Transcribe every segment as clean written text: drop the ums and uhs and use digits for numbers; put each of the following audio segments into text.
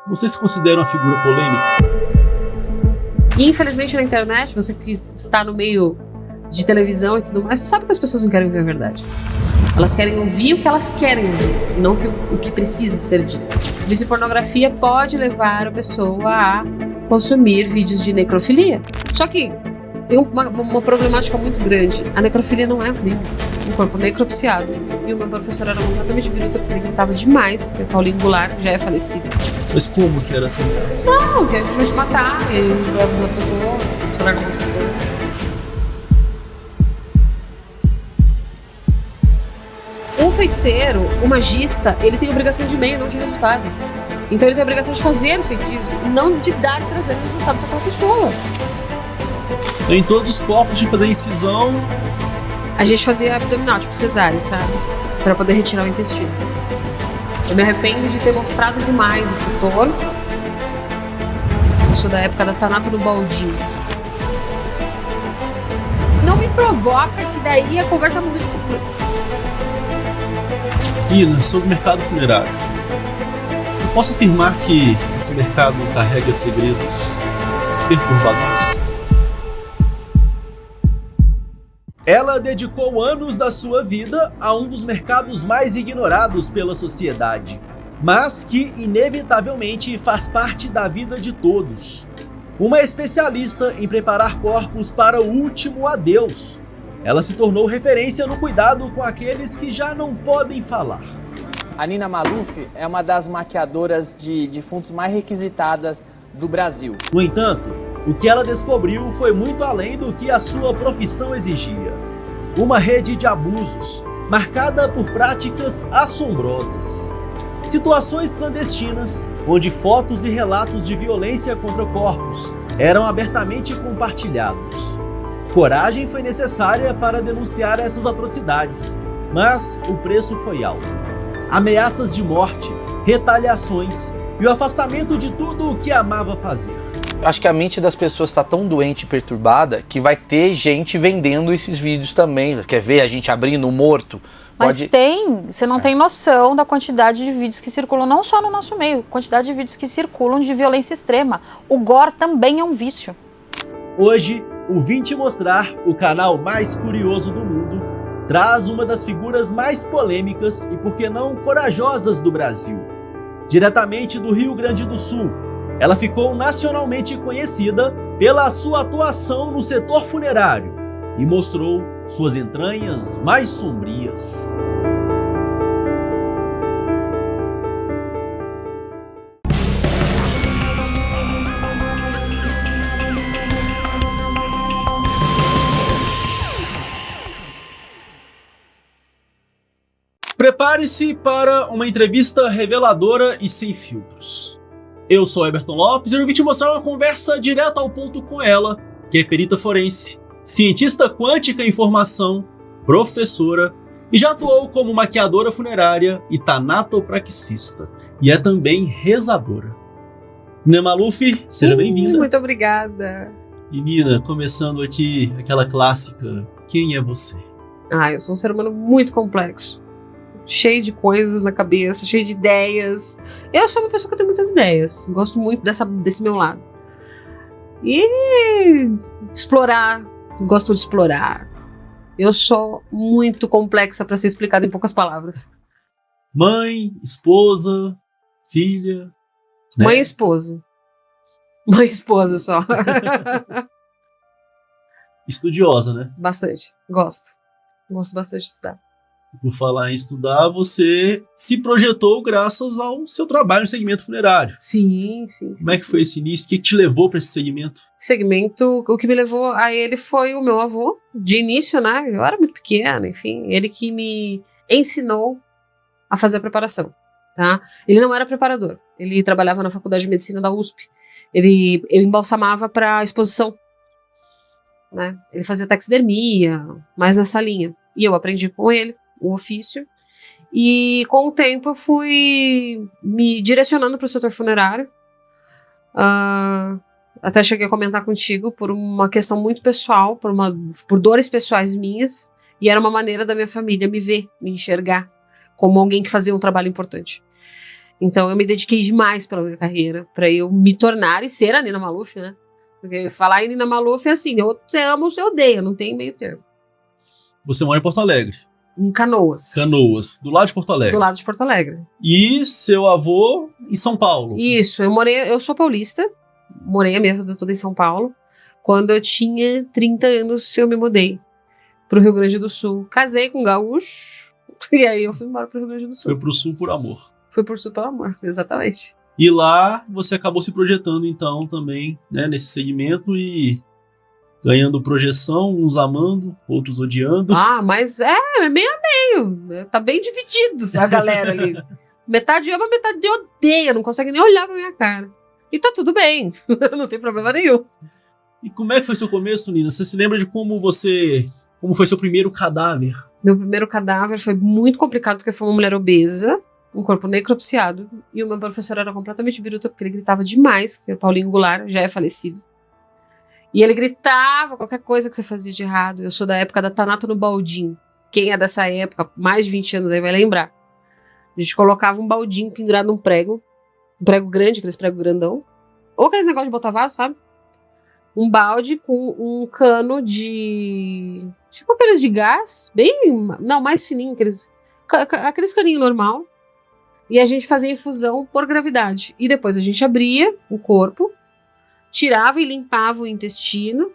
você se considera uma figura polêmica? E, infelizmente, na internet, você que está no meio de televisão e tudo mais, você sabe que as pessoas não querem ouvir a verdade. Elas querem ouvir o que elas querem ouvir, não o que precisa ser dito. Vício em pornografia pode levar a pessoa a consumir vídeos de necrofilia. Só que tem uma problemática muito grande. A necrofilia não é um crime. Um corpo necropsiado. E o meu professor era completamente bruto, porque ele gritava demais, porque o Paulinho Goulart já é falecido. Mas como que era essa ameaça? Não, que a gente vai te matar, e a gente vai abusar do teu corpo, você larga a mão do seu corpo. Um feiticeiro, o magista, ele tem obrigação de meio, não de resultado. Então ele tem a obrigação de fazer o feitiço, não de dar e trazer o resultado para aquela pessoa. Em todos os corpos de fazer incisão. A gente fazia abdominal, tipo cesárea, sabe? Pra poder retirar o intestino. Eu me arrependo de ter mostrado demais o setor. Isso da época da Tanato no baldinho. Não me provoca que daí a conversa muda de cultura. Nina, sobre o mercado funerário. Eu posso afirmar que esse mercado carrega segredos perturbadores. Ela dedicou anos da sua vida a um dos mercados mais ignorados pela sociedade, mas que inevitavelmente faz parte da vida de todos. Uma especialista em preparar corpos para o último adeus. Ela se tornou referência no cuidado com aqueles que já não podem falar. A Nina Maluf é uma das maquiadoras de defuntos mais requisitadas do Brasil. No entanto, o que ela descobriu foi muito além do que a sua profissão exigia. Uma rede de abusos, marcada por práticas assombrosas. Situações clandestinas, onde fotos e relatos de violência contra corpos eram abertamente compartilhados. Coragem foi necessária para denunciar essas atrocidades, mas o preço foi alto. Ameaças de morte, retaliações e o afastamento de tudo o que amava fazer. Acho que a mente das pessoas está tão doente e perturbada que vai ter gente vendendo esses vídeos também. Quer ver a gente abrindo um morto? Mas você não tem noção da quantidade de vídeos que circulam, não só no nosso meio, quantidade de vídeos que circulam de violência extrema. O gore também é um vício. Hoje, o Vim Te Mostrar, o canal mais curioso do mundo, traz uma das figuras mais polêmicas e, por que não, corajosas do Brasil. Diretamente do Rio Grande do Sul, ela ficou nacionalmente conhecida pela sua atuação no setor funerário e mostrou suas entranhas mais sombrias. Prepare-se para uma entrevista reveladora e sem filtros. Eu sou Eberton Lopes e eu vim te mostrar uma conversa direto ao ponto com ela, que é perita forense, cientista quântica em formação, professora e já atuou como maquiadora funerária e tanatopraxista, e é também rezadora. Nina Maluf, seja bem-vinda. Muito obrigada. E Nina, começando aqui aquela clássica, quem é você? Eu sou um ser humano muito complexo. Cheio de coisas na cabeça, cheio de ideias. Eu sou uma pessoa que tem muitas ideias. Gosto muito desse meu lado. E explorar. Gosto de explorar. Eu sou muito complexa para ser explicada em poucas palavras. Mãe, esposa, filha. Né? Mãe e esposa. Mãe e esposa só. Estudiosa, né? Bastante. Gosto. Gosto bastante de estudar. Por falar em estudar, você se projetou graças ao seu trabalho no segmento funerário. Sim. Como é que foi esse início? O que te levou para esse segmento? O que me levou a ele foi o meu avô. De início, né? Eu era muito pequena, enfim. Ele que me ensinou a fazer a preparação, tá? Ele não era preparador. Ele trabalhava na Faculdade de Medicina da USP. Eu embalsamava para exposição, né? Ele fazia taxidermia, mais nessa linha. E eu aprendi com ele o ofício, e com o tempo eu fui me direcionando para o setor funerário, até cheguei a comentar contigo por uma questão muito pessoal, por dores pessoais minhas, e era uma maneira da minha família me ver, me enxergar como alguém que fazia um trabalho importante. Então eu me dediquei demais pela minha carreira, pra eu me tornar e ser a Nina Maluf, né? Porque falar em Nina Maluf é assim, você ama ou você odeia, não tem meio termo. Você mora em Porto Alegre. Em Canoas. Canoas, do lado de Porto Alegre. Do lado de Porto Alegre. E seu avô em São Paulo. Isso, eu sou paulista, morei a minha vida toda em São Paulo. Quando eu tinha 30 anos, eu me mudei pro Rio Grande do Sul. Casei com um gaúcho, e aí eu fui embora pro Rio Grande do Sul. Foi pro Sul por amor. Fui pro Sul pelo amor, exatamente. E lá você acabou se projetando, então, também, né, nesse segmento e ganhando projeção, uns amando, outros odiando. Ah, mas é meio a meio. Tá bem dividido a galera ali. Metade ama, metade odeia, não consegue nem olhar pra minha cara. E tá tudo bem, não tem problema nenhum. E como é que foi seu começo, Nina? Você se lembra de como foi seu primeiro cadáver? Meu primeiro cadáver foi muito complicado porque foi uma mulher obesa, um corpo necropsiado, e o meu professor era completamente biruta porque ele gritava demais, que o Paulinho Goulart já é falecido. E ele gritava qualquer coisa que você fazia de errado. Eu sou da época da Tanato no Baldinho. Quem é dessa época, mais de 20 anos aí, vai lembrar. A gente colocava um baldinho pendurado num prego, um prego grande, aqueles prego grandão, ou aqueles negócios de botar vaso, sabe? Um balde com um cano de... tipo aqueles de gás, não, mais fininho, aqueles caninhos normal. E a gente fazia infusão por gravidade. E depois a gente abria o corpo, tirava e limpava o intestino.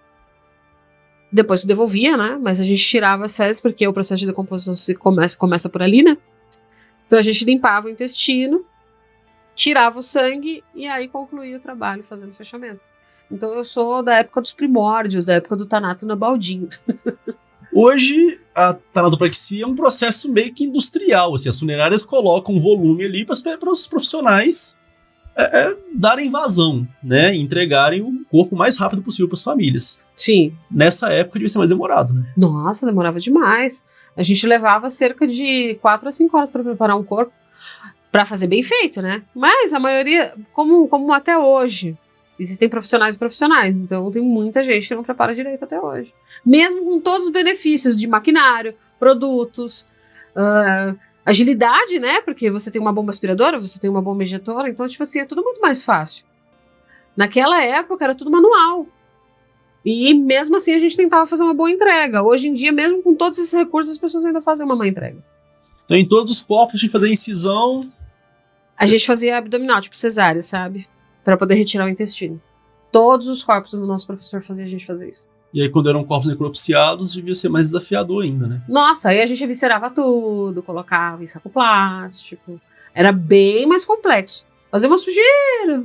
Depois devolvia, né? Mas a gente tirava as fezes, porque o processo de decomposição começa por ali, né? Então a gente limpava o intestino, tirava o sangue e aí concluía o trabalho fazendo o fechamento. Então eu sou da época dos primórdios, da época do Tanato no Baldinho. Hoje, a tanatopraxia é um processo meio que industrial. Assim, as funerárias colocam volume ali para os profissionais darem vazão, né? E entregarem o corpo o mais rápido possível para as famílias. Sim. Nessa época devia ser mais demorado, né? Nossa, demorava demais. A gente levava cerca de 4 a 5 horas para preparar um corpo, para fazer bem feito, né? Mas a maioria, como até hoje, existem profissionais e profissionais, então tem muita gente que não prepara direito até hoje. Mesmo com todos os benefícios de maquinário, produtos, agilidade, né? Porque você tem uma bomba aspiradora, você tem uma bomba injetora, então, tipo assim, é tudo muito mais fácil. Naquela época era tudo manual. E mesmo assim a gente tentava fazer uma boa entrega. Hoje em dia, mesmo com todos esses recursos, as pessoas ainda fazem uma má entrega. Então, em todos os corpos, tinha que fazer incisão. A gente fazia abdominal, tipo cesárea, sabe? Pra poder retirar o intestino. Todos os corpos do nosso professor fazia a gente fazer isso. E aí, quando eram corpos necropsiados, devia ser mais desafiador ainda, né? Nossa, aí a gente eviscerava tudo, colocava em saco plástico. Era bem mais complexo. Fazia uma sujeira.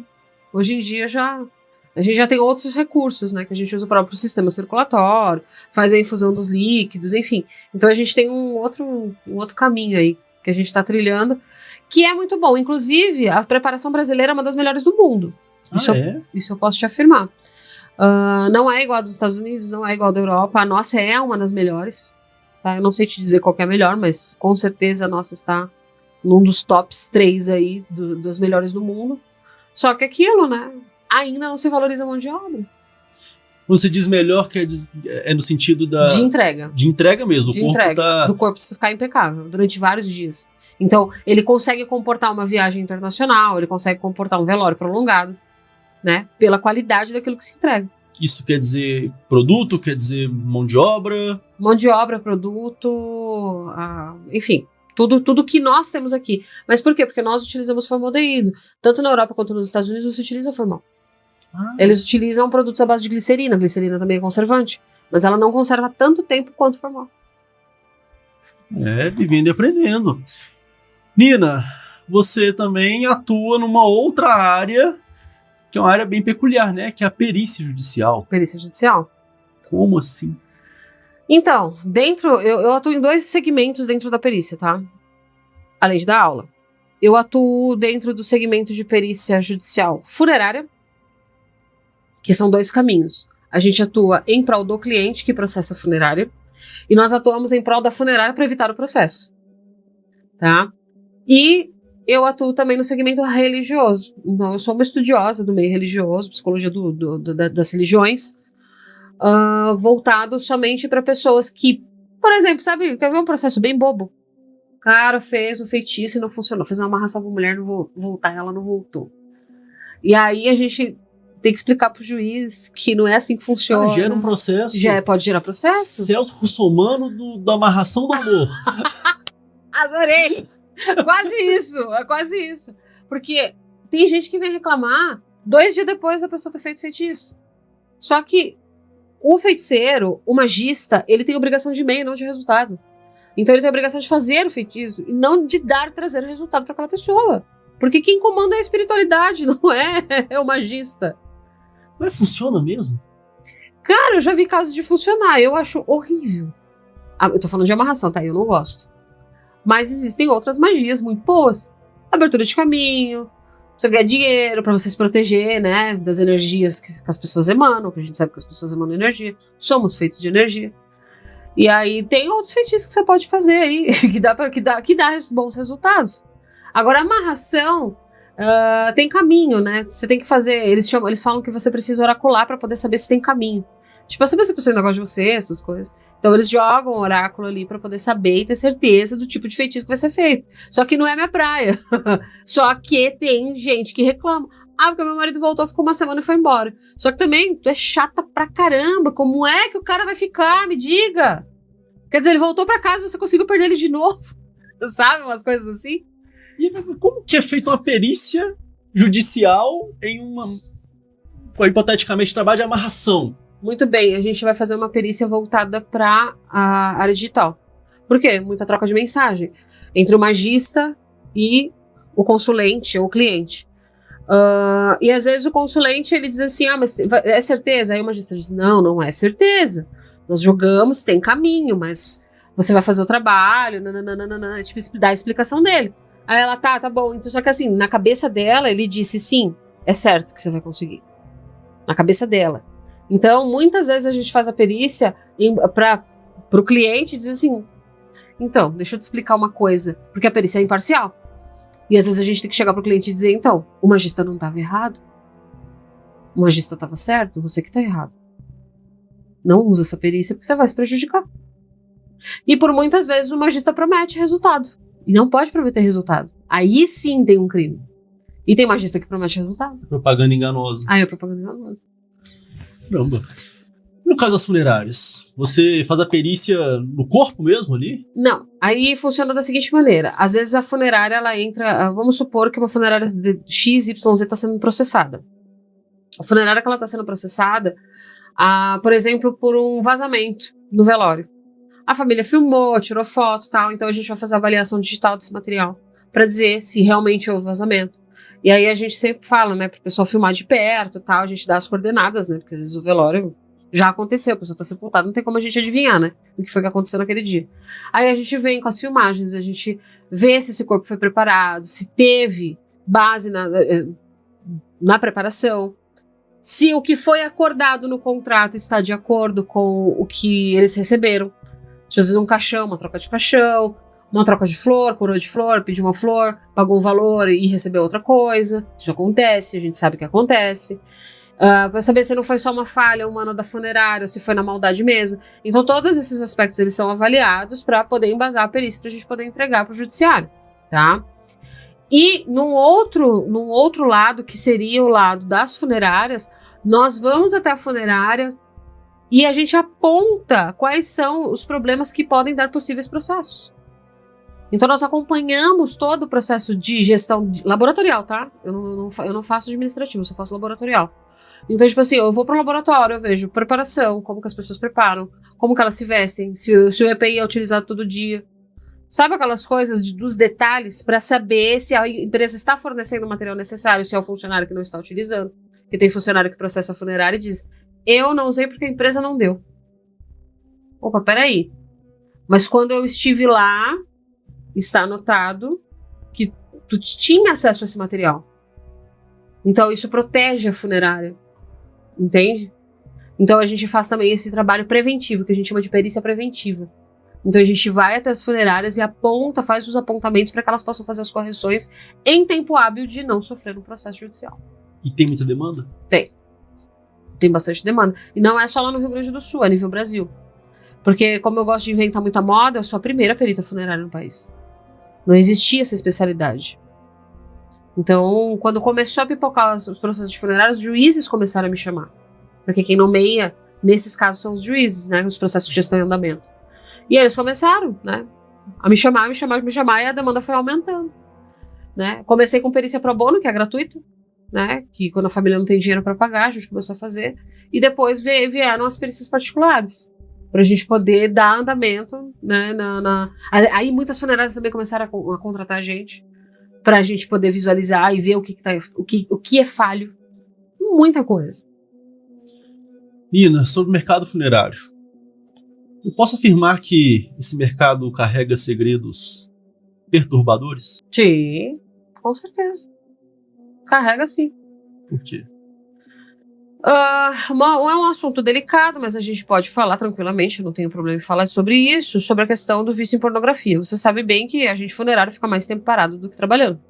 Hoje em dia a gente já tem outros recursos, né? Que a gente usa o próprio sistema circulatório, faz a infusão dos líquidos, enfim. Então a gente tem um outro caminho aí que a gente está trilhando, que é muito bom. Inclusive, a preparação brasileira é uma das melhores do mundo. Isso eu posso te afirmar. Não é igual a dos Estados Unidos, não é igual a da Europa. A nossa é uma das melhores. Tá? Eu não sei te dizer qual que é a melhor, mas com certeza a nossa está num dos tops 3 aí das melhores do mundo. Só que aquilo, né? Ainda não se valoriza a mão de obra. Você diz melhor que é no sentido de entrega. De entrega mesmo. Do corpo ficar impecável durante vários dias. Então, ele consegue comportar uma viagem internacional, ele consegue comportar um velório prolongado, né? Pela qualidade daquilo que se entrega. Isso quer dizer produto, quer dizer mão de obra? Mão de obra, produto, enfim, tudo que nós temos aqui. Mas por quê? Porque nós utilizamos formaldeído. Tanto na Europa quanto nos Estados Unidos se utiliza formal. Eles utilizam produtos à base de glicerina. A glicerina também é conservante, mas ela não conserva tanto tempo quanto formal. Vivendo e aprendendo. Nina, você também atua numa outra área, que é uma área bem peculiar, né? Que é a perícia judicial. Perícia judicial? Como assim? Então, eu atuo em 2 segmentos dentro da perícia, tá? Além de dar aula. Eu atuo dentro do segmento de perícia judicial funerária, que são 2 caminhos. A gente atua em prol do cliente que processa a funerária, e nós atuamos em prol da funerária para evitar o processo. Tá? E eu atuo também no segmento religioso. Então, eu sou uma estudiosa do meio religioso, psicologia das religiões, voltado somente para pessoas que, por exemplo, sabe, quer ver um processo bem bobo? cara fez o feitiço e não funcionou. Fez uma amarração pra mulher não voltar, ela não voltou. E aí a gente tem que explicar pro juiz que não é assim que funciona. Gera um processo. Pode gerar processo? Celso Russomano da amarração do amor. Adorei! É quase isso. Porque tem gente que vem reclamar 2 dias depois da pessoa ter feito feitiço. Só que o feiticeiro, o magista, ele tem obrigação de meio, não de resultado. Então ele tem a obrigação de fazer o feitiço e não de trazer o resultado para aquela pessoa. Porque quem comanda é a espiritualidade, não é o magista. Mas funciona mesmo? Cara, eu já vi casos de funcionar, eu acho horrível. Eu tô falando de amarração, tá? Eu não gosto. Mas existem outras magias muito boas. Abertura de caminho, pra você ganhar dinheiro, pra você se proteger, né? Das energias que as pessoas emanam, que a gente sabe que as pessoas emanam energia. Somos feitos de energia. E aí tem outros feitiços que você pode fazer aí, que dá bons resultados. Agora, a amarração tem caminho, né? Você tem que fazer. Eles falam que você precisa oracular pra poder saber se tem caminho. Tipo, saber se a pessoa ainda gosta de você, essas coisas. Então eles jogam o oráculo ali pra poder saber e ter certeza do tipo de feitiço que vai ser feito. Só que não é minha praia. Só que tem gente que reclama. Porque meu marido voltou, ficou uma semana e foi embora. Só que também, tu é chata pra caramba. Como é que o cara vai ficar? Me diga. Quer dizer, ele voltou pra casa e você conseguiu perder ele de novo. Sabe? Umas coisas assim. E como que é feita uma perícia judicial em hipoteticamente, trabalho de amarração? Muito bem, a gente vai fazer uma perícia voltada para a área digital. Por quê? Muita troca de mensagem entre o magista e o consulente ou o cliente. E às vezes o consulente ele diz assim, mas é certeza? Aí o magista diz, não é certeza. Nós jogamos, tem caminho, mas você vai fazer o trabalho, tipo, dá a explicação dele. Aí ela, tá bom. Então, só que assim, na cabeça dela, ele disse, sim, é certo que você vai conseguir. Na cabeça dela. Então, muitas vezes a gente faz a perícia para o cliente e diz assim, então, deixa eu te explicar uma coisa, porque a perícia é imparcial. E às vezes a gente tem que chegar para o cliente e dizer, então, o magista não estava errado, o magista estava certo, você que está errado. Não usa essa perícia porque você vai se prejudicar. E por muitas vezes o magista promete resultado. E não pode prometer resultado. Aí sim tem um crime. E tem magista que promete resultado. Propaganda enganosa. É propaganda enganosa. Caramba. No caso das funerárias, você faz a perícia no corpo mesmo ali? Não. Aí funciona da seguinte maneira. Às vezes a funerária, ela entra... Vamos supor que uma funerária de XYZ está sendo processada. A funerária que ela está sendo processada, por exemplo, por um vazamento no velório. A família filmou, tirou foto e tal, então a gente vai fazer a avaliação digital desse material para dizer se realmente houve vazamento. E aí a gente sempre fala, né, pro pessoal filmar de perto e tal, a gente dá as coordenadas, né, porque às vezes o velório já aconteceu, a pessoa tá sepultada, não tem como a gente adivinhar, né, o que foi que aconteceu naquele dia. Aí a gente vem com as filmagens, a gente vê se esse corpo foi preparado, se teve base na preparação, se o que foi acordado no contrato está de acordo com o que eles receberam. Às vezes um caixão, uma troca de caixão, uma troca de flor, coroa de flor, pediu uma flor, pagou um valor e recebeu outra coisa. Isso acontece, a gente sabe que acontece. Para saber se não foi só uma falha humana da funerária ou se foi na maldade mesmo. Então todos esses aspectos eles são avaliados para poder embasar a perícia, para a gente poder entregar para o judiciário, tá? E num outro lado, que seria o lado das funerárias, nós vamos até a funerária e a gente aponta quais são os problemas que podem dar possíveis processos. Então nós acompanhamos todo o processo de gestão laboratorial, tá? Eu não faço administrativo, eu só faço laboratorial. Então, tipo assim, eu vou pro laboratório, eu vejo preparação, como que as pessoas preparam, como que elas se vestem, se o EPI é utilizado todo dia. Sabe aquelas coisas dos detalhes para saber se a empresa está fornecendo o material necessário, se é o funcionário que não está utilizando. Porque tem funcionário que processa a funerária e diz, eu não usei porque a empresa não deu. Opa, peraí. Mas quando eu estive lá, está anotado que tu tinha acesso a esse material. Então isso protege a funerária. Entende? Então a gente faz também esse trabalho preventivo, que a gente chama de perícia preventiva. Então a gente vai até as funerárias e faz os apontamentos para que elas possam fazer as correções em tempo hábil de não sofrer no processo judicial. E tem muita demanda? Tem bastante demanda. E não é só lá no Rio Grande do Sul, é a nível Brasil. Porque como eu gosto de inventar muita moda, eu sou a primeira perita funerária no país. Não existia essa especialidade. Então, quando começou a pipocar os processos funerários, os juízes começaram a me chamar. Porque quem nomeia, nesses casos, são os juízes, né? Os processos que já estão em andamento. E aí eles começaram, né? A me chamar, e a demanda foi aumentando. Né? Comecei com perícia pro bono, que é gratuito, né? Que quando a família não tem dinheiro para pagar, a gente começou a fazer. E depois vieram as perícias particulares, para a gente poder dar andamento, né? Aí muitas funerárias também começaram a contratar a gente, para a gente poder visualizar e ver o que é falho. Muita coisa. Nina, sobre o mercado funerário. Eu posso afirmar que esse mercado carrega segredos perturbadores? Sim, com certeza. Carrega sim. Por quê? É um assunto delicado, mas a gente pode falar tranquilamente, não tenho problema em falar sobre isso, sobre a questão do vício em pornografia. Você sabe bem que a gente funerário fica mais tempo parado do que trabalhando.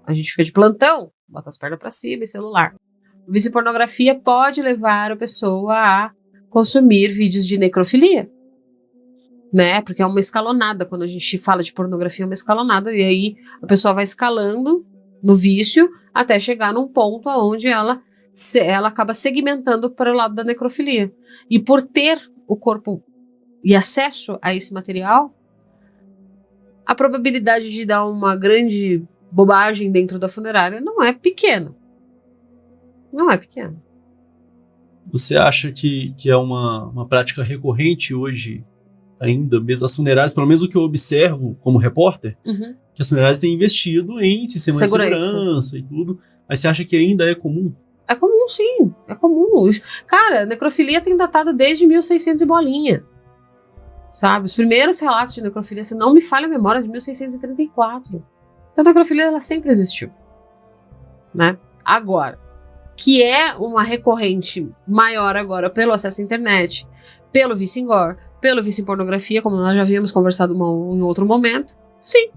A gente fica de plantão, bota as pernas pra cima e celular. O vício em pornografia pode levar a pessoa a consumir vídeos de necrofilia, né? Porque é uma escalonada. Quando a gente fala de pornografia, é uma escalonada, e aí a pessoa vai escalando no vício até chegar num ponto onde ela acaba segmentando para o lado da necrofilia. E por ter o corpo e acesso a esse material, a probabilidade de dar uma grande bobagem dentro da funerária não é pequena. Não é pequena. Você acha que é uma prática recorrente hoje, ainda, mesmo as funerárias, pelo menos o que eu observo como repórter, que as funerárias têm investido em sistemas de segurança e tudo, mas você acha que ainda é comum? É comum, sim. É comum. Cara, necrofilia tem datado desde 1600 e bolinha. Sabe? Os primeiros relatos de necrofilia, se não me falha a memória, de 1634. Então a necrofilia, ela sempre existiu. Né? Agora, que é uma recorrente maior agora pelo acesso à internet, pelo vício em gore, pelo vício em pornografia, como nós já havíamos conversado em outro momento, sim.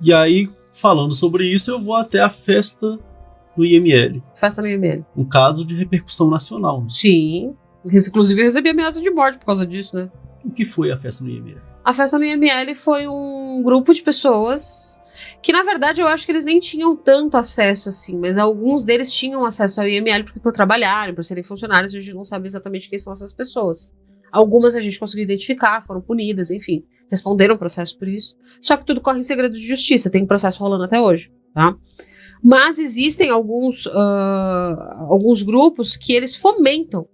E aí, falando sobre isso, eu vou até a festa do IML. Festa no IML. Um caso de repercussão nacional. Né? Sim. Inclusive, eu recebi ameaça de morte por causa disso, né? O que foi a festa no IML? A festa no IML foi um grupo de pessoas que, na verdade, eu acho que eles nem tinham tanto acesso assim, mas alguns deles tinham acesso ao IML porque por trabalharem, por serem funcionários, a gente não sabe exatamente quem são essas pessoas. Algumas a gente conseguiu identificar, foram punidas, enfim, responderam o processo por isso. Só que tudo corre em segredo de justiça, tem um processo rolando até hoje, tá? Mas existem alguns grupos que eles fomentam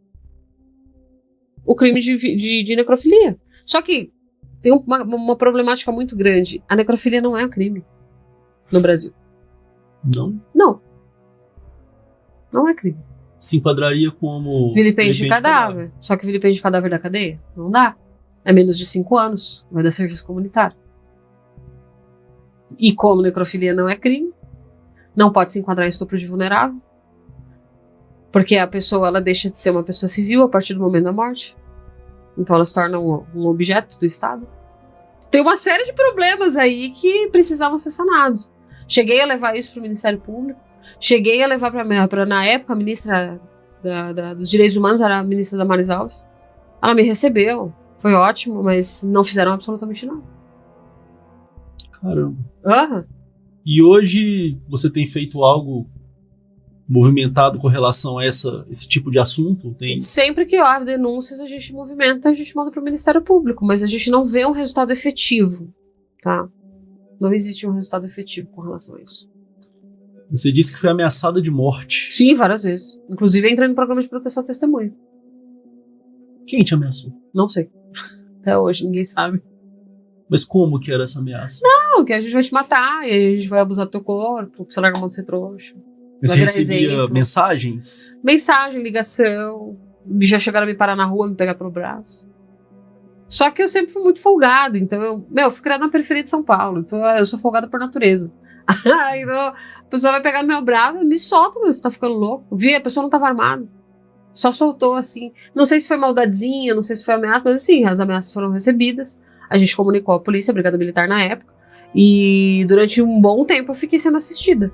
o crime de necrofilia. Só que tem uma problemática muito grande. A necrofilia não é um crime no Brasil. Não? Não. Não é crime. Se enquadraria como Vilipêndio de cadáver. Só que vilipêndio de cadáver da cadeia? Não dá. É menos de 5 anos. Vai dar serviço comunitário. E como necrofilia não é crime, não pode se enquadrar em estupro de vulnerável. Porque a pessoa, ela deixa de ser uma pessoa civil a partir do momento da morte. Então ela se torna um objeto do Estado. Tem uma série de problemas aí que precisavam ser sanados. Cheguei a levar isso para o Ministério Público. Cheguei a levar para na época, a ministra dos Direitos Humanos era a ministra Damares Alves. Ela me recebeu. Foi ótimo, mas não fizeram absolutamente nada. Caramba. Uhum. E hoje você tem feito algo movimentado com relação a esse tipo de assunto? Sempre que há denúncias, a gente movimenta, a gente manda para o Ministério Público, mas a gente não vê um resultado efetivo, tá? Não existe um resultado efetivo com relação a isso. Você disse que foi ameaçada de morte. Sim, várias vezes. Inclusive, entrei no programa de proteção à testemunha. Quem te ameaçou? Não sei. Até hoje, ninguém sabe. Mas como que era essa ameaça? Não, que a gente vai te matar, e a gente vai abusar do teu corpo, que você larga a mão de ser trouxa. Você recebia mensagens? Mensagem, ligação. Já chegaram a me parar na rua, me pegar pelo braço. Só que eu sempre fui muito folgado. Então, eu fui criada na periferia de São Paulo. Então, eu sou folgada por natureza. Então, a pessoa vai pegar no meu braço, me solta, mas você tá ficando louco. Vi, a pessoa não tava armada. Só soltou assim. Não sei se foi maldadezinha, não sei se foi ameaça, mas assim, as ameaças foram recebidas. A gente comunicou à polícia, a Brigada Militar na época. E durante um bom tempo eu fiquei sendo assistida.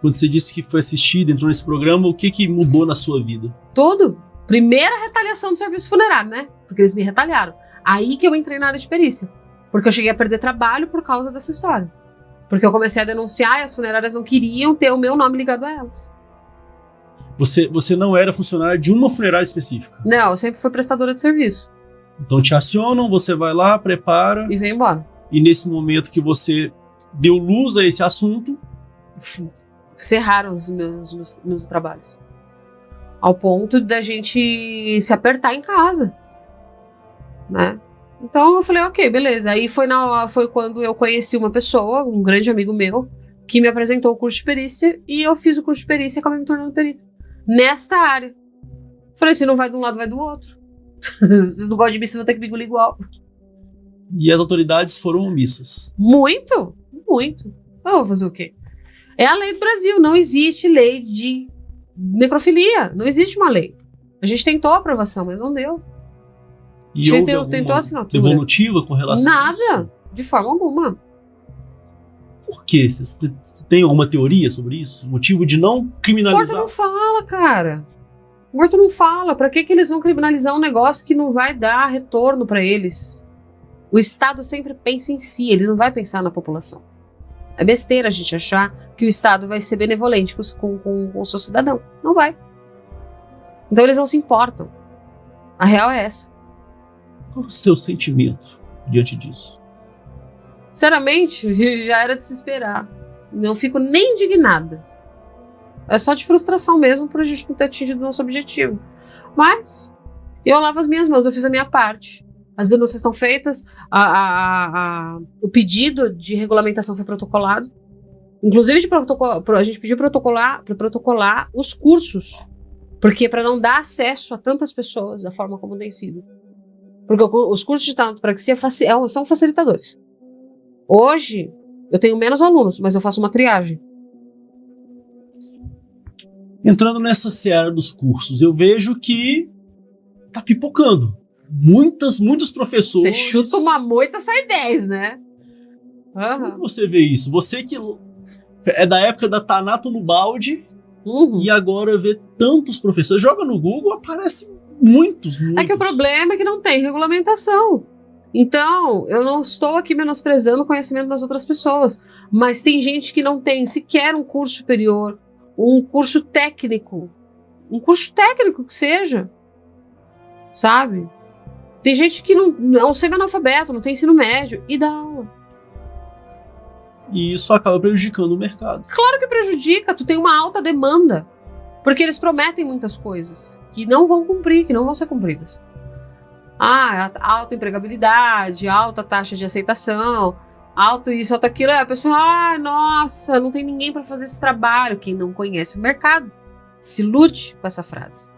Quando você disse que foi assistida, entrou nesse programa, o que mudou na sua vida? Tudo. Primeira retaliação do serviço funerário, né? Porque eles me retalharam. Aí que eu entrei na área de perícia. Porque eu cheguei a perder trabalho por causa dessa história. Porque eu comecei a denunciar e as funerárias não queriam ter o meu nome ligado a elas. Você não era funcionária de uma funerária específica? Não, eu sempre fui prestadora de serviço. Então te acionam, você vai lá, prepara, E vem embora. e nesse momento que você deu luz a esse assunto, Cerraram os meus trabalhos. Ao ponto da gente se apertar em casa. Né? Então eu falei, ok, beleza. Aí foi quando eu conheci uma pessoa, um grande amigo meu, que me apresentou o curso de perícia, e eu fiz o curso de perícia e acabei me tornando perita. Nesta área. Falei, se não vai de um lado, vai do outro. Vocês não gostam de mim, vocês vão ter que me engolir igual. e as autoridades foram omissas. Muito, muito. Eu vou fazer o quê? É a lei do Brasil, não existe lei de necrofilia, não existe uma lei. A gente tentou a aprovação, mas não deu. E Você houve tentou a alguma assinatura? devolutiva com relação a isso? Nada, de forma alguma. Por quê? Você tem alguma teoria sobre isso? Motivo de não Morto criminalizar? não fala, cara. Morto não fala. Pra que eles vão criminalizar um negócio que não vai dar retorno pra eles? O Estado sempre pensa em si, ele não vai pensar na população. É besteira a gente achar que o Estado vai ser benevolente com o seu cidadão. Não vai. Então eles não se importam. A real é essa. Qual é o seu sentimento diante disso? Sinceramente, já era de se esperar. Não fico nem indignada. É só de frustração mesmo por a gente não ter atingido o nosso objetivo. Mas eu lavo as minhas mãos, eu fiz a minha parte. As denúncias estão feitas, o pedido de regulamentação foi protocolado. Inclusive, a gente pediu para protocolar os cursos, porque para não dar acesso a tantas pessoas da forma como tem sido. Porque os cursos de tanatopraxia são facilitadores. Hoje, eu tenho menos alunos, mas eu faço uma triagem. Entrando nessa seara dos cursos, eu vejo que tá pipocando. Muitos professores... Você chuta uma moita, sai 10, né? Como você vê isso? Você que é da época da Thanato no balde e agora vê tantos professores. Joga no Google, aparece muitos. É que o problema é que não tem regulamentação. Então, eu não estou aqui menosprezando o conhecimento das outras pessoas, mas tem gente que não tem sequer um curso superior, um curso técnico que seja, sabe? Tem gente que não é um semi-analfabeto, não tem ensino médio e dá aula. E isso acaba prejudicando o mercado. Claro que prejudica, tu tem uma alta demanda, porque eles prometem muitas coisas que não vão cumprir, que não vão ser cumpridas. Alta empregabilidade, alta taxa de aceitação, alto isso, alto aquilo. A pessoa, nossa, não tem ninguém para fazer esse trabalho. Quem não conhece o mercado se ilude com essa frase.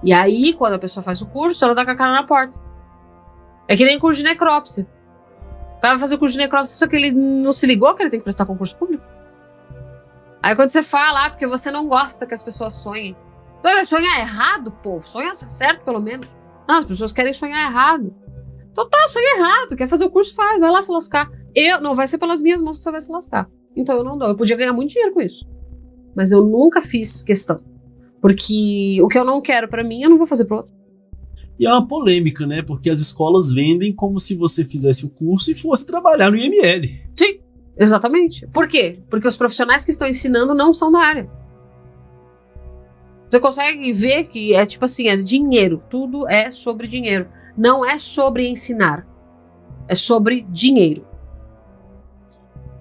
E aí, quando a pessoa faz o curso, ela dá com a cara na porta. É que nem curso de necrópsia. O cara vai fazer o curso de necrópsia, só que ele não se ligou que ele tem que prestar concurso público. Aí quando você fala, porque você não gosta que as pessoas sonhem. Sonhar errado, pô. Sonha certo, pelo menos. Não, as pessoas querem sonhar errado. Então sonha errado. Quer fazer o curso, faz. Vai lá se lascar. Não vai ser pelas minhas mãos que você vai se lascar. Então eu não dou. Eu podia ganhar muito dinheiro com isso. Mas eu nunca fiz questão. Porque o que eu não quero pra mim, eu não vou fazer pro outro. E é uma polêmica, né? Porque as escolas vendem como se você fizesse o curso e fosse trabalhar no IML. Sim, exatamente. Por quê? Porque os profissionais que estão ensinando não são da área. Você consegue ver que é tipo assim, é dinheiro. Tudo é sobre dinheiro. Não é sobre ensinar. É sobre dinheiro.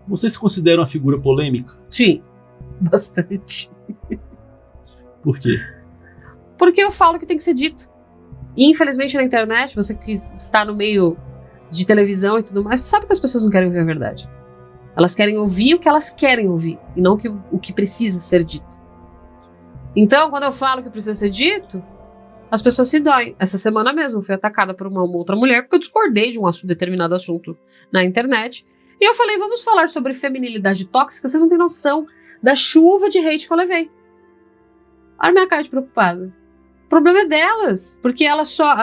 Você se considera uma figura polêmica? Sim, bastante. Por quê? Porque eu falo o que tem que ser dito. E infelizmente na internet, você que está no meio de televisão e tudo mais, sabe que as pessoas não querem ouvir a verdade. Elas querem ouvir o que elas querem ouvir, e não o que precisa ser dito. Então, quando eu falo o que precisa ser dito, as pessoas se doem. Essa semana mesmo, eu fui atacada por uma outra mulher, porque eu discordei de um determinado assunto na internet. E eu falei, vamos falar sobre feminilidade tóxica, você não tem noção da chuva de hate que eu levei. Olha a minha cara de preocupada. O problema é delas, porque elas só...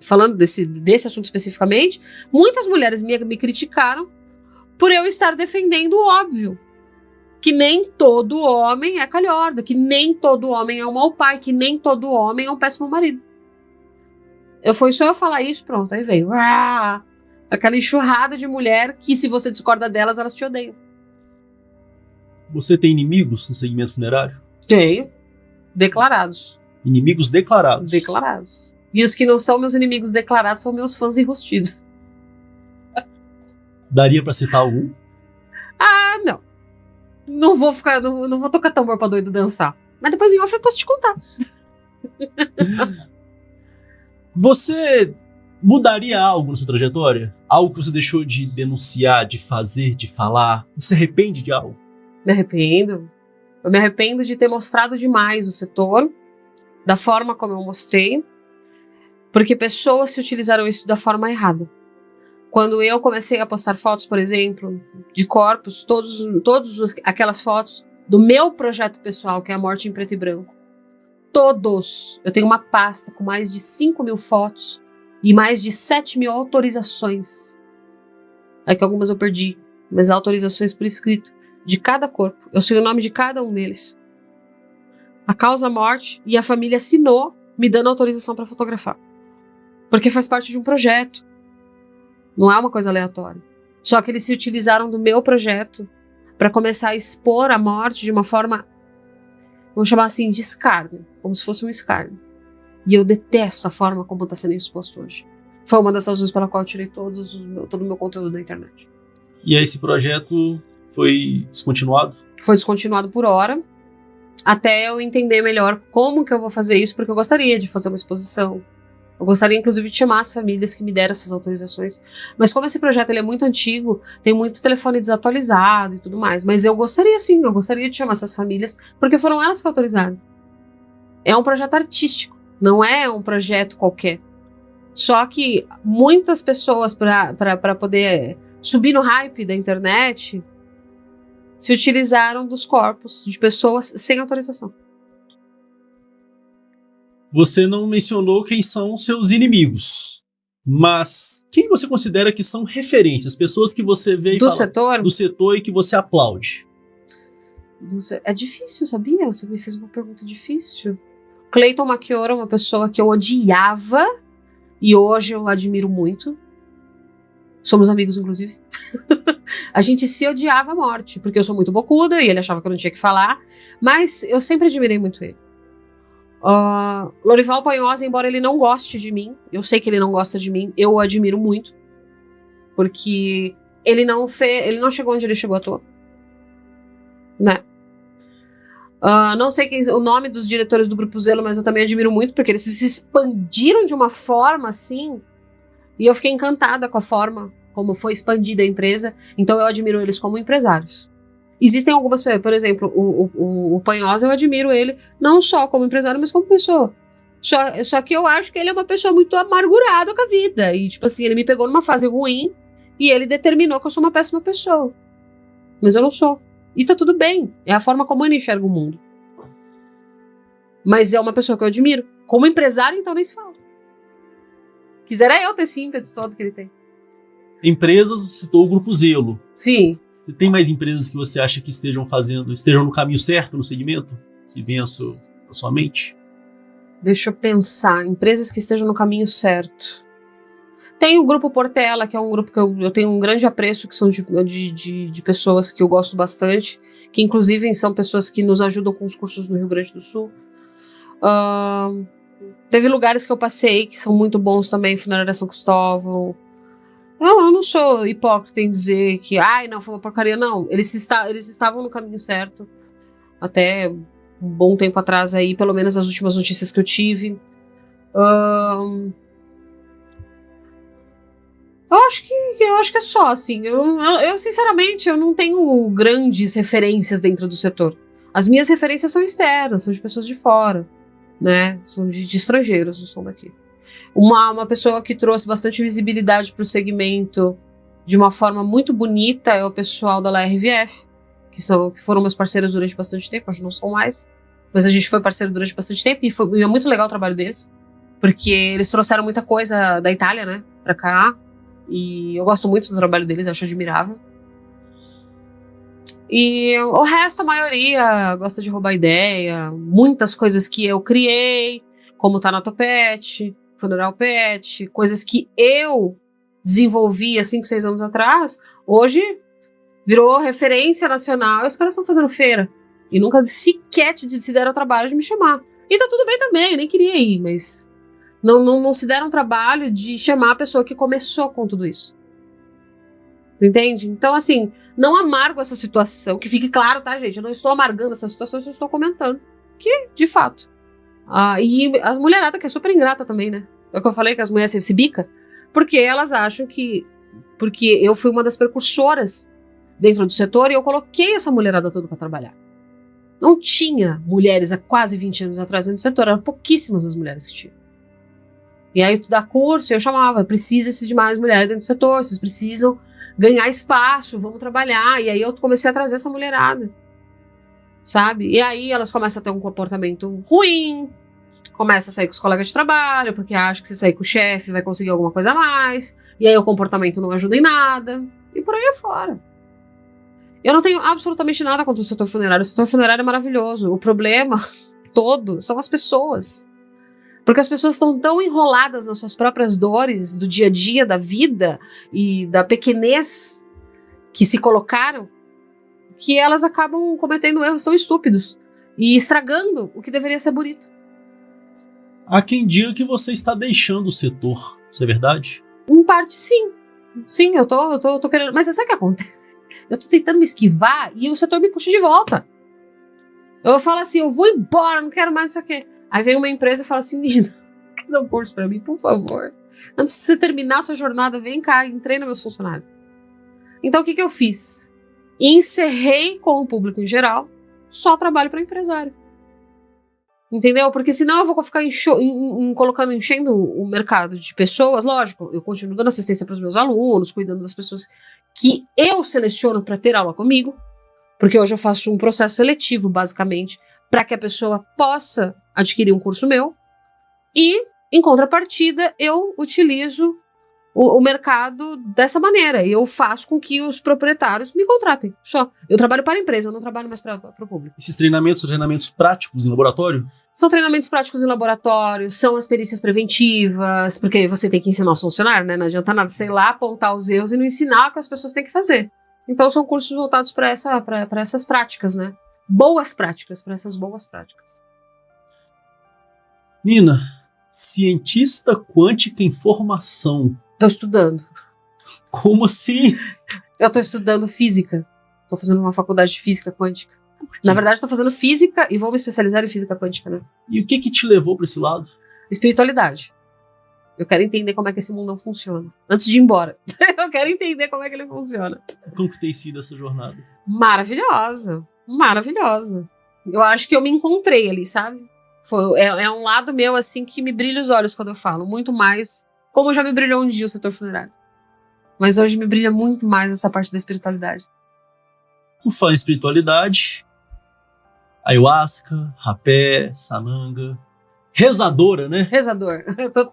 falando desse assunto especificamente, muitas mulheres me criticaram por eu estar defendendo o óbvio. Que nem todo homem é calhorda, que nem todo homem é um mau pai, que nem todo homem é um péssimo marido. Foi só eu falar isso, pronto, aí veio. Aí Aquela enxurrada de mulher que, se você discorda delas, elas te odeiam. Você tem inimigos no segmento funerário? Tenho. Declarados. Inimigos declarados? Declarados. E os que não são meus inimigos declarados são meus fãs enrustidos. Daria pra citar algum? Ah, não. Não vou tocar tambor pra doido dançar. Mas depois em off eu posso te contar. Você mudaria algo na sua trajetória? Algo que você deixou de denunciar, de fazer, de falar? Você se arrepende de algo? Me arrependo. Eu me arrependo de ter mostrado demais o setor, da forma como eu mostrei, porque pessoas se utilizaram isso da forma errada. Quando eu comecei a postar fotos, por exemplo, de corpos, todas aquelas fotos do meu projeto pessoal, que é a Morte em Preto e Branco, todos, eu tenho uma pasta com mais de 5.000 fotos e mais de 7.000 autorizações. É que algumas eu perdi, mas autorizações por escrito de cada corpo. Eu sei o nome de cada um deles. A causa morte e a família assinou me dando autorização para fotografar. Porque faz parte de um projeto. Não é uma coisa aleatória. Só que eles se utilizaram do meu projeto para começar a expor a morte de uma forma, vamos chamar assim, de escárnio. Como se fosse um escárnio. E eu detesto a forma como está sendo exposto hoje. Foi uma das razões pela qual eu tirei todo o meu conteúdo da internet. E aí esse projeto foi descontinuado? Foi descontinuado por hora, até eu entender melhor como que eu vou fazer isso, porque eu gostaria de fazer uma exposição. Eu gostaria, inclusive, de chamar as famílias que me deram essas autorizações. Mas como esse projeto ele é muito antigo, tem muito telefone desatualizado e tudo mais. Mas eu gostaria sim, eu gostaria de chamar essas famílias, porque foram elas que autorizaram. É um projeto artístico, não é um projeto qualquer. Só que muitas pessoas, para poder subir no hype da internet, se utilizaram dos corpos de pessoas sem autorização. Você não mencionou quem são seus inimigos, mas quem você considera que são referências, pessoas que você vê e do fala, setor? do setor e que você aplaude? É difícil, sabia? Você me fez uma pergunta difícil. Cleiton Maquiora é uma pessoa que eu odiava e hoje eu admiro muito. Somos amigos, inclusive. A gente se odiava à morte, porque eu sou muito bocuda e ele achava que eu não tinha que falar, mas eu sempre admirei muito ele. Lorival Panhosa, embora ele não goste de mim, eu sei que ele não gosta de mim, eu o admiro muito, porque ele não chegou onde ele chegou à toa, né? Não sei o nome dos diretores do Grupo Zelo, mas eu também admiro muito, porque eles se expandiram de uma forma assim, e eu fiquei encantada com a forma como foi expandida a empresa, então eu admiro eles como empresários. Existem algumas, por exemplo, o Panhosa, eu admiro ele não só como empresário, mas como pessoa. Só que eu acho que ele é uma pessoa muito amargurada com a vida. E, tipo assim, ele me pegou numa fase ruim e ele determinou que eu sou uma péssima pessoa. Mas eu não sou. E tá tudo bem. É a forma como ele enxerga o mundo. Mas é uma pessoa que eu admiro. Como empresário, então nem se fala. Quisera eu ter esse ímpeto todo que ele tem. Empresas, você citou o Grupo Zelo. Sim. Tem mais empresas que você acha que estejam no caminho certo no segmento? Que vem à sua mente? Deixa eu pensar. Empresas que estejam no caminho certo. Tem o Grupo Portela, que é um grupo que eu tenho um grande apreço, que são de pessoas que eu gosto bastante, que inclusive são pessoas que nos ajudam com os cursos no Rio Grande do Sul. Teve lugares que eu passei que são muito bons também, Funerária São Cristóvão. Eu não sou hipócrita em dizer que, não, foi uma porcaria, não. Eles estavam no caminho certo até um bom tempo atrás aí, pelo menos as últimas notícias que eu tive. Eu acho que é só, assim. Eu sinceramente, eu não tenho grandes referências dentro do setor. As minhas referências são externas, são de pessoas de fora, né? São de estrangeiros, não são daqui. Uma pessoa que trouxe bastante visibilidade para o segmento de uma forma muito bonita é o pessoal da LRVF, que foram meus parceiros durante bastante tempo, hoje não são mais, mas a gente foi parceiro durante bastante tempo e é muito legal o trabalho deles, porque eles trouxeram muita coisa da Itália, né, para cá, e eu gosto muito do trabalho deles, acho admirável. E o resto, a maioria gosta de roubar ideia, muitas coisas que eu criei, como Tanatopet, Funeral Pet, coisas que eu desenvolvi há 5, 6 anos atrás, hoje virou referência nacional e os caras estão fazendo feira. E nunca sequer se deram o trabalho de me chamar. E tá tudo bem também, eu nem queria ir, mas não se deram o trabalho de chamar a pessoa que começou com tudo isso. Tu entende? Então, assim, não amargo essa situação, que fique claro, tá, gente? Eu não estou amargando essa situação, eu só estou comentando. Que, de fato. E a mulherada que é super ingrata também, né? É o que eu falei, que as mulheres se bica. Porque elas acham que... Porque eu fui uma das precursoras dentro do setor e eu coloquei essa mulherada toda pra trabalhar. Não tinha mulheres há quase 20 anos atrás dentro do setor, eram pouquíssimas as mulheres que tinham. E aí tu dá curso, eu chamava, precisa-se de mais mulheres dentro do setor, vocês precisam ganhar espaço, vamos trabalhar. E aí eu comecei a trazer essa mulherada, sabe? E aí elas começam a ter um comportamento ruim, começa a sair com os colegas de trabalho, porque acha que se sair com o chefe vai conseguir alguma coisa a mais, e aí o comportamento não ajuda em nada, e por aí afora. Eu não tenho absolutamente nada contra o setor funerário. O setor funerário é maravilhoso. O problema todo são as pessoas. Porque as pessoas estão tão enroladas nas suas próprias dores do dia a dia, da vida e da pequenez que se colocaram, que elas acabam cometendo erros tão estúpidos e estragando o que deveria ser bonito. Há quem diga que você está deixando o setor. Isso é verdade? Em parte, sim. Sim, eu tô querendo... Mas sabe o que acontece? Eu tô tentando me esquivar e o setor me puxa de volta. Eu falo assim, eu vou embora, não quero mais isso aqui. Aí vem uma empresa e fala assim, Nina, quer dar um curso pra mim, por favor? Antes de você terminar a sua jornada, vem cá e treina meus funcionários. Então o que eu fiz? Encerrei com o público em geral, só trabalho para empresário. Entendeu? Porque senão eu vou ficar enchendo o mercado de pessoas. Lógico, eu continuo dando assistência para os meus alunos, cuidando das pessoas que eu seleciono para ter aula comigo, porque hoje eu faço um processo seletivo, basicamente, para que a pessoa possa adquirir um curso meu, e, em contrapartida, eu utilizo o mercado dessa maneira, e eu faço com que os proprietários me contratem, só. Eu trabalho para a empresa, eu não trabalho mais para o público. Esses treinamentos são treinamentos práticos em laboratório? São treinamentos práticos em laboratório, são as perícias preventivas, porque você tem que ensinar os funcionários, né? Não adianta nada, sei lá, apontar os erros e não ensinar o que as pessoas têm que fazer. Então são cursos voltados para essas práticas, né? Boas práticas, para essas boas práticas. Nina, cientista quântica em formação. Tô estudando. Como assim? Eu tô estudando física. Tô fazendo uma faculdade de física quântica. Na verdade, tô fazendo física e vou me especializar em física quântica, né? E o que te levou para esse lado? Espiritualidade. Eu quero entender como é que esse mundo funciona. Antes de ir embora. Eu quero entender como é que ele funciona. Como que tem sido essa jornada? Maravilhosa. Maravilhosa. Eu acho que eu me encontrei ali, sabe? É um lado meu, assim, que me brilha os olhos quando eu falo. Muito mais, como já me brilhou um dia o setor funerário. Mas hoje me brilha muito mais essa parte da espiritualidade. Por falar em espiritualidade, ayahuasca, rapé, sananga, rezadora, né? Rezador.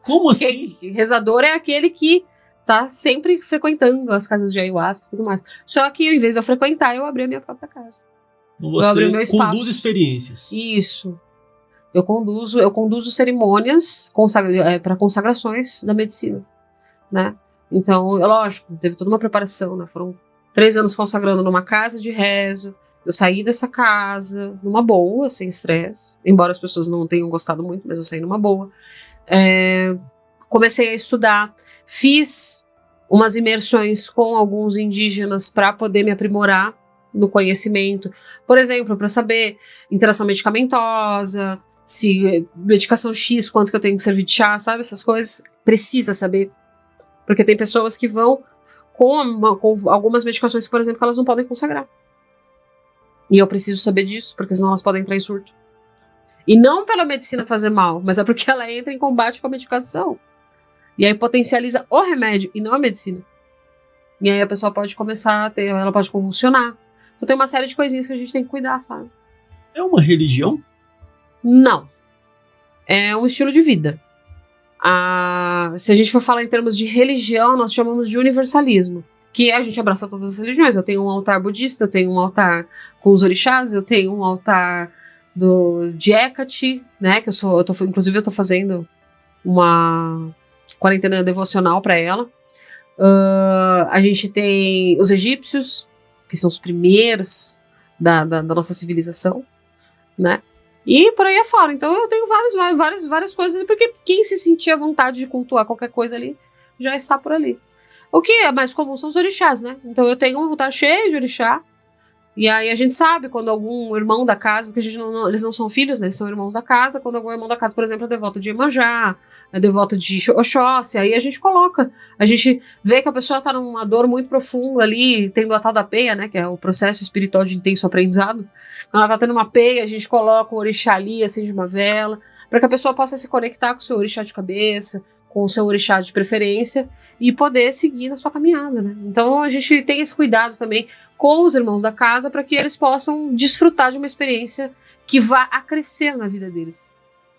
Como assim? Rezador é aquele que tá sempre frequentando as casas de ayahuasca e tudo mais. Só que ao invés de eu frequentar, eu abri a minha própria casa. Então você eu abri o meu espaço. conduz experiências. Isso. Eu conduzo cerimônias para consagrações da medicina, né? Então, lógico, teve toda uma preparação, né? Foram 3 anos consagrando numa casa de rezo. Eu saí dessa casa numa boa, sem estresse, embora as pessoas não tenham gostado muito, mas eu saí numa boa. Comecei a estudar, fiz umas imersões com alguns indígenas para poder me aprimorar no conhecimento. Por exemplo, para saber interação medicamentosa, se medicação X, quanto que eu tenho que servir de chá, sabe? Essas coisas, precisa saber. Porque tem pessoas que vão com algumas medicações, por exemplo, que elas não podem consagrar. E eu preciso saber disso, porque senão elas podem entrar em surto. E não pela medicina fazer mal, mas é porque ela entra em combate com a medicação. E aí potencializa o remédio e não a medicina. E aí a pessoa pode começar a ter, ela pode convulsionar. Então tem uma série de coisinhas que a gente tem que cuidar, sabe? É uma religião? Não. É um estilo de vida. Se a gente for falar em termos de religião, nós chamamos de universalismo. Que a gente abraça todas as religiões. Eu tenho um altar budista, eu tenho um altar com os orixás, eu tenho um altar de Hecate, né? Inclusive eu tô fazendo uma quarentena devocional para ela. A gente tem os egípcios, que são os primeiros da nossa civilização, né? E por aí afora. Então eu tenho várias coisas ali, porque quem se sentia à vontade de cultuar qualquer coisa ali, já está por ali. O que é mais comum são os orixás, né? Então eu tenho um altar cheio de orixá. E aí a gente sabe quando algum irmão da casa, porque eles não são filhos, né? Eles são irmãos da casa. Quando algum irmão da casa, por exemplo, é devoto de Iemanjá, é devoto de Oxóssi, aí a gente coloca. A gente vê que a pessoa tá numa dor muito profunda ali, tendo a tal da peia, né? Que é o processo espiritual de intenso aprendizado. Quando ela tá tendo uma peia, a gente coloca o orixá ali, acende uma vela, para que a pessoa possa se conectar com o seu orixá de cabeça, com o seu orixá de preferência, e poder seguir na sua caminhada, né? Então a gente tem esse cuidado também com os irmãos da casa para que eles possam desfrutar de uma experiência que vá a crescer na vida deles,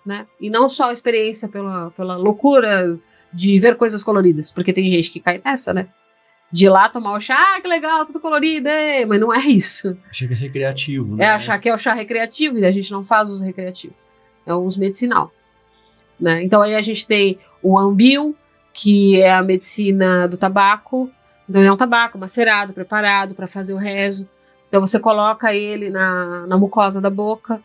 né? E não só a experiência pela loucura de ver coisas coloridas, porque tem gente que cai nessa, né? De ir lá tomar o chá, que legal, tudo colorido, mas não é isso. Achei que é recreativo, né? É achar que é o chá recreativo e a gente não faz uso recreativo. É o uso medicinal, né? Então aí a gente tem o ambil, que é a medicina do tabaco. Então ele é um tabaco macerado, preparado para fazer o rezo. Então você coloca ele na mucosa da boca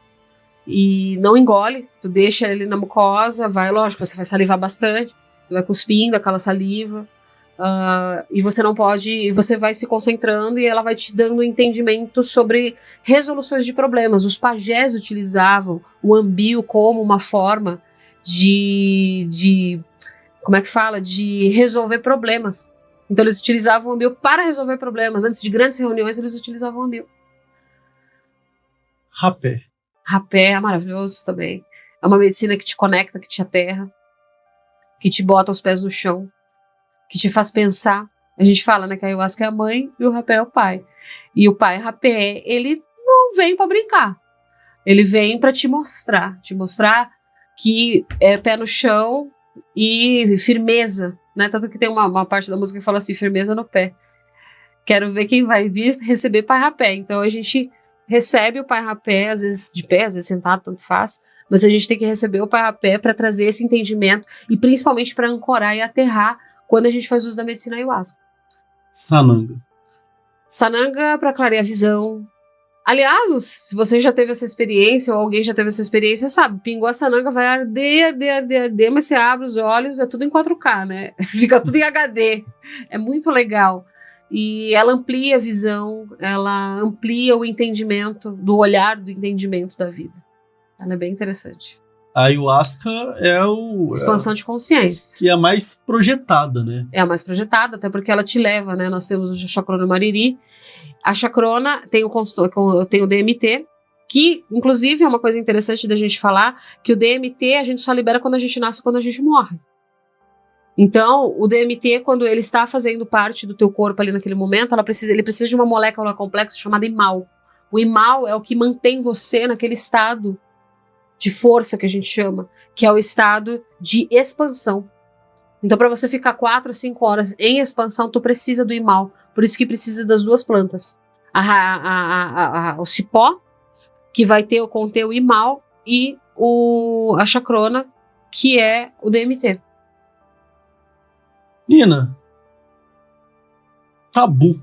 e não engole, tu deixa ele na mucosa, lógico, você vai salivar bastante, você vai cuspindo aquela saliva, e você não pode, você vai se concentrando e ela vai te dando entendimento sobre resoluções de problemas. Os pajés utilizavam o ambil como uma forma de como é que fala? De resolver problemas. Então eles utilizavam o ambil para resolver problemas. Antes de grandes reuniões, eles utilizavam o ambil. Rapé. Rapé é maravilhoso também. É uma medicina que te conecta, que te aterra, que te bota os pés no chão, que te faz pensar. A gente fala, né, que a ayahuasca é a mãe e o rapé é o pai. E o pai rapé, ele não vem para brincar. Ele vem para te mostrar que é pé no chão e firmeza, né? Tanto que tem uma parte da música que fala assim, firmeza no pé. Quero ver quem vai vir receber pai rapé. Então a gente recebe o pai rapé, às vezes de pé, às vezes sentado, tanto faz, mas a gente tem que receber o pai rapé para trazer esse entendimento e principalmente para ancorar e aterrar quando a gente faz uso da medicina ayahuasca. Sananga. Sananga para clarear a visão. Aliás, se você já teve essa experiência ou alguém já teve essa experiência, sabe, pingou a sananga, vai arder, mas você abre os olhos, é tudo em 4K, né? Fica tudo em HD. É muito legal. E ela amplia a visão, ela amplia o entendimento, do olhar do entendimento da vida. Ela é bem interessante. A ayahuasca é expansão de consciência. Que é a mais projetada, né? É a mais projetada, até porque ela te leva, né? Nós temos o chacrona mariri. A chacrona tem o DMT, que, inclusive, é uma coisa interessante da gente falar, que o DMT a gente só libera quando a gente nasce e quando a gente morre. Então, o DMT, quando ele está fazendo parte do teu corpo ali naquele momento, ele precisa de uma molécula complexa chamada imal. O imal é o que mantém você naquele estado de força que a gente chama, que é o estado de expansão. Então, para você ficar 4 ou 5 horas em expansão, tu precisa do imal. Por isso que precisa das duas plantas. O cipó, que vai conter o imal, e a chacrona, que é o DMT. Nina, tabu.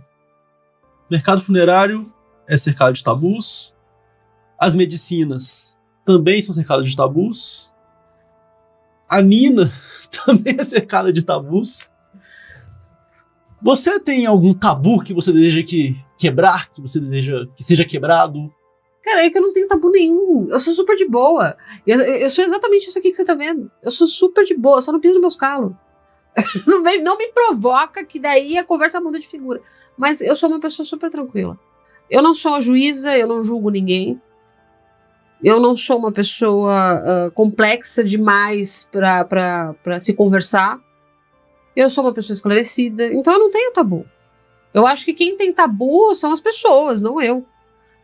Mercado funerário é cercado de tabus. As medicinas também são cercadas de tabus. A Nina também é cercada de tabus. Você tem algum tabu que você deseja quebrar, que você deseja que seja quebrado? Cara, é que eu não tenho tabu nenhum. Eu sou super de boa. Eu sou exatamente isso aqui que você tá vendo. Eu sou super de boa, eu só não piso nos meus calos. Não me provoca que daí a conversa muda de figura. Mas eu sou uma pessoa super tranquila. Eu não sou a juíza, eu não julgo ninguém. Eu não sou uma pessoa complexa demais pra se conversar. Eu sou uma pessoa esclarecida, então eu não tenho tabu. Eu acho que quem tem tabu são as pessoas, não eu.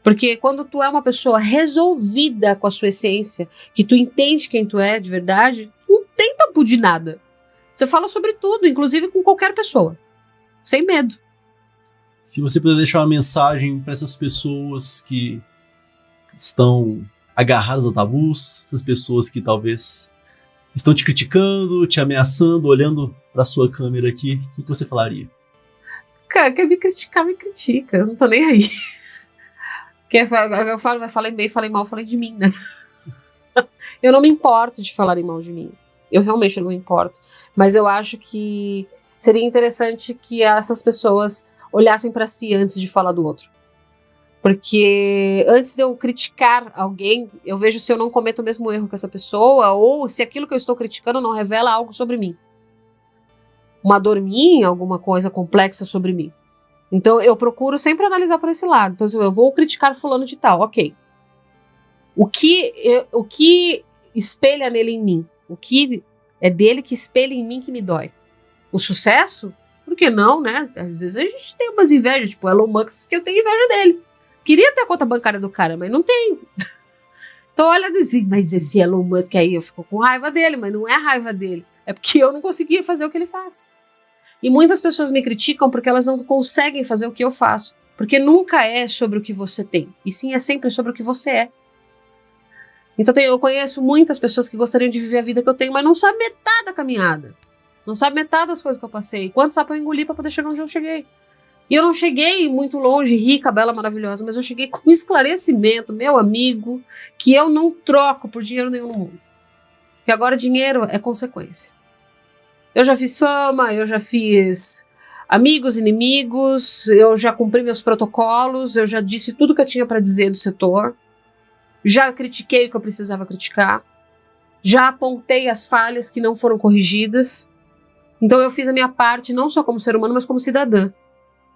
Porque quando tu é uma pessoa resolvida com a sua essência, que tu entende quem tu é de verdade, não tem tabu de nada. Você fala sobre tudo, inclusive com qualquer pessoa. Sem medo. Se você puder deixar uma mensagem para essas pessoas que estão agarradas a tabus, essas pessoas que talvez estão te criticando, te ameaçando, olhando pra sua câmera aqui, o que você falaria? Cara, quer me criticar, me critica. Eu não tô nem aí. Eu falo, falei bem, falei mal, falei de mim, né? Eu não me importo de falarem mal de mim. Eu realmente não me importo. Mas eu acho que seria interessante que essas pessoas olhassem pra si antes de falar do outro. Porque antes de eu criticar alguém, eu vejo se eu não cometo o mesmo erro que essa pessoa, ou se aquilo que eu estou criticando não revela algo sobre mim. Uma dor minha, alguma coisa complexa sobre mim. Então eu procuro sempre analisar por esse lado. Então eu vou criticar fulano de tal, ok. O que espelha nele em mim? O que é dele que espelha em mim que me dói? O sucesso? Por que não, né? Às vezes a gente tem umas invejas, tipo Elon Musk, que eu tenho inveja dele. Queria ter a conta bancária do cara, mas não tenho. Então olha assim, mas esse Elon Musk aí, eu fico com raiva dele, mas não é a raiva dele. É porque eu não conseguia fazer o que ele faz. E muitas pessoas me criticam porque elas não conseguem fazer o que eu faço. Porque nunca é sobre o que você tem. E sim, é sempre sobre o que você é. Então eu conheço muitas pessoas que gostariam de viver a vida que eu tenho, mas não sabem metade da caminhada. Não sabem metade das coisas que eu passei. Quantos sapos eu engoli pra poder chegar onde eu cheguei. E eu não cheguei muito longe, rica, bela, maravilhosa, mas eu cheguei com um esclarecimento, meu amigo, que eu não troco por dinheiro nenhum no mundo. Porque agora dinheiro é consequência. Eu já fiz fama, eu já fiz amigos, inimigos, eu já cumpri meus protocolos, eu já disse tudo que eu tinha para dizer do setor, já critiquei o que eu precisava criticar, já apontei as falhas que não foram corrigidas. Então eu fiz a minha parte não só como ser humano, mas como cidadã.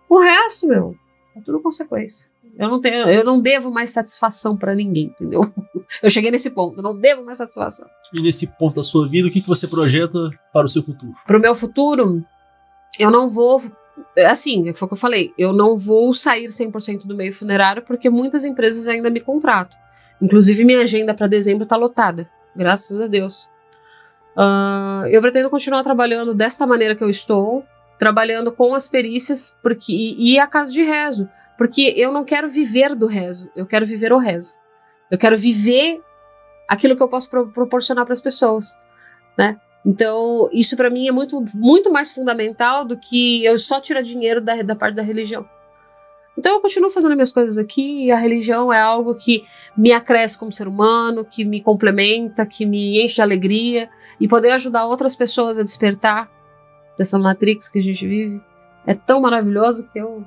O resto, meu, é tudo consequência. Eu não devo mais satisfação pra ninguém, entendeu? Eu cheguei nesse ponto, eu não devo mais satisfação. E nesse ponto da sua vida, o que você projeta para o seu futuro? Pro meu futuro, eu não vou... Assim, foi o que eu falei, eu não vou sair 100% do meio funerário porque muitas empresas ainda me contratam. Inclusive, minha agenda para dezembro tá lotada, graças a Deus. Eu pretendo continuar trabalhando desta maneira que eu estou, trabalhando com as perícias e a casa de rezo, porque eu não quero viver do rezo, eu quero viver o rezo. Eu quero viver aquilo que eu posso proporcionar para as pessoas, né? Então, isso para mim é muito, muito mais fundamental do que eu só tirar dinheiro da parte da religião. Então eu continuo fazendo minhas coisas aqui, e a religião é algo que me acresce como ser humano, que me complementa, que me enche de alegria, e poder ajudar outras pessoas a despertar dessa matrix que a gente vive é tão maravilhoso que eu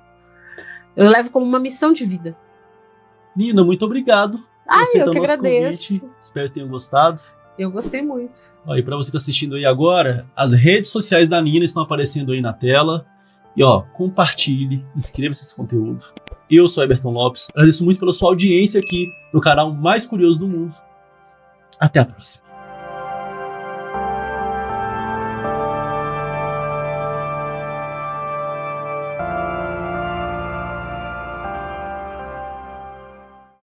levo como uma missão de vida. Nina, muito obrigado. Eu que agradeço. Convite. Espero que tenham gostado. Eu gostei muito. E para você que está assistindo aí agora, as redes sociais da Nina estão aparecendo aí na tela. E compartilhe, inscreva-se nesse conteúdo. Eu sou Eberton Lopes, agradeço muito pela sua audiência aqui no canal mais curioso do mundo. Até a próxima.